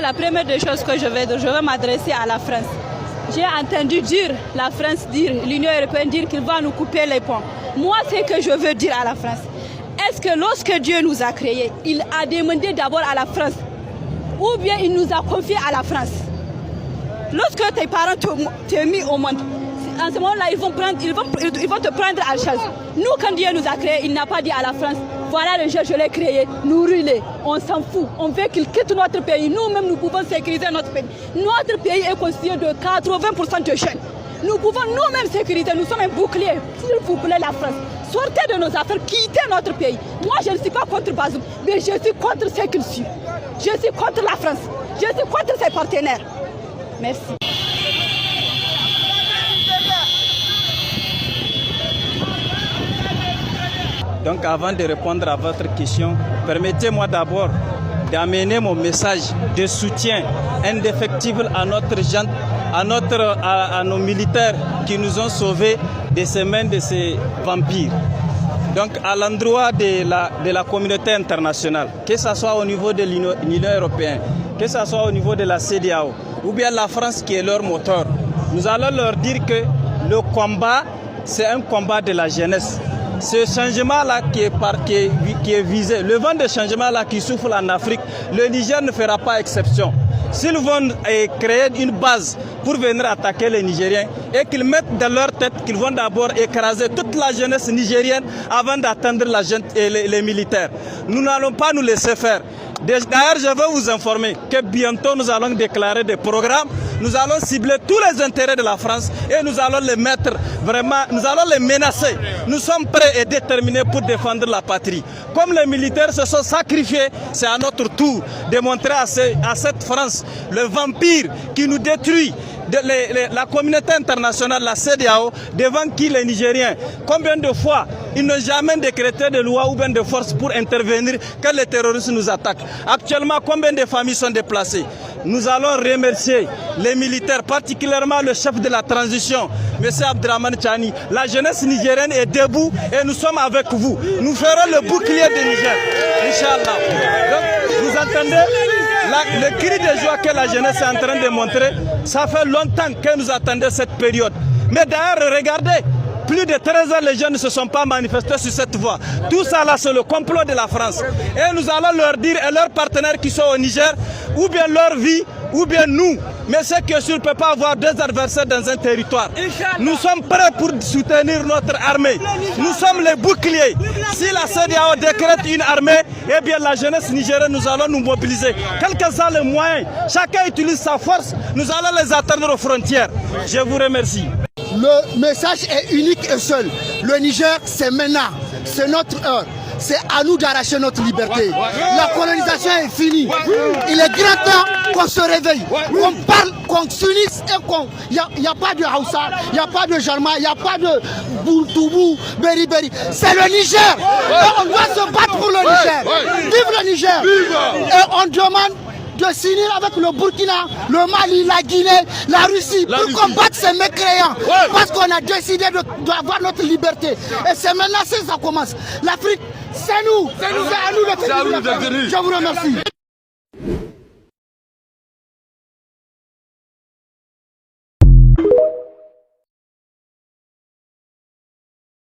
la première des choses que je vais m'adresser à la France. J'ai entendu l'Union européenne dire qu'il va nous couper les ponts. Moi, ce que je veux dire à la France, est-ce que lorsque Dieu nous a créés, il a demandé d'abord à la France ou bien il nous a confié à la France? Lorsque tes parents t'ont mis au monde, en ce moment-là, ils vont te prendre en charge. Nous, quand Dieu nous a créés, il n'a pas dit à la France, voilà le jeu, je l'ai créé, nous rouler. On s'en fout. On veut qu'il quitte notre pays. Nous-mêmes, nous pouvons sécuriser notre pays. Notre pays est constitué de 80% de jeunes. Nous pouvons nous-mêmes sécuriser. Nous sommes un bouclier. S'il vous plaît, la France, sortez de nos affaires, quittez notre pays. Moi, je ne suis pas contre Bazoum, mais je suis contre ce qu'il suit. Je suis contre la France. Je suis contre ses partenaires. Merci. Donc avant de répondre à votre question, permettez-moi d'abord d'amener mon message de soutien indéfectible à nos militaires qui nous ont sauvés de ces mains de ces vampires. Donc à l'endroit de la communauté internationale, que ce soit au niveau de l'Union européenne, que ce soit au niveau de la CEDEAO, ou bien la France qui est leur moteur, nous allons leur dire que le combat, c'est un combat de la jeunesse. Ce changement-là qui est visé, le vent de changement-là qui souffle en Afrique, le Niger ne fera pas exception. S'ils vont créer une base pour venir attaquer les Nigériens et qu'ils mettent dans leur tête qu'ils vont d'abord écraser toute la jeunesse nigérienne avant d'atteindre les militaires. Nous n'allons pas nous laisser faire. D'ailleurs, je veux vous informer que bientôt nous allons déclarer des programmes, nous allons cibler tous les intérêts de la France et nous allons les mettre vraiment, nous allons les menacer. Nous sommes prêts et déterminés pour défendre la patrie. Comme les militaires se sont sacrifiés, c'est à notre tour de montrer à cette France, le vampire qui nous détruit, la communauté internationale, la CEDEAO, devant qui les Nigériens, combien de fois ils n'ont jamais décrété de loi ou bien de force pour intervenir quand les terroristes nous attaquent. Actuellement, combien de familles sont déplacées? Nous allons remercier les militaires, particulièrement le chef de la transition, M. Abdraman Tchani. La jeunesse nigérienne est debout et nous sommes avec vous. Nous ferons le bouclier de Niger, Inch'Allah. Donc, vous entendez le cri de joie que la jeunesse est en train de montrer? Ça fait longtemps que nous attendons cette période. Mais d'ailleurs, regardez, plus de 13 ans, les jeunes ne se sont pas manifestés sur cette voie. Tout ça là, c'est le complot de la France. Et nous allons leur dire, et leurs partenaires qui sont au Niger, ou bien leur vie, ou bien nous. Mais ce qui est sûr, ne peut pas avoir deux adversaires dans un territoire. Nous sommes prêts pour soutenir notre armée. Nous sommes les boucliers. Si la CEDEAO décrète une armée, eh bien la jeunesse nigérienne, nous allons nous mobiliser. Quels que soient les moyens, chacun utilise sa force, nous allons les atteindre aux frontières. Je vous remercie. Le message est unique et seul. Le Niger, c'est maintenant. C'est notre heure. C'est à nous d'arracher notre liberté. La colonisation est finie. Il est grand temps qu'on se réveille, qu'on parle, qu'on s'unisse et qu'on... Il n'y a pas de Hausa, il n'y a pas de Jarma, il n'y a pas de Boultoubou, Beriberi. C'est le Niger. Et on doit se battre pour le Niger. Vive le Niger. Et on demande de signer avec le Burkina, le Mali, la Guinée, la Russie pour combattre ces mécréants. Parce qu'on a décidé d'avoir notre liberté. Et c'est maintenant que ça commence. L'Afrique, c'est nous. C'est à nous de tenir. Je vous remercie.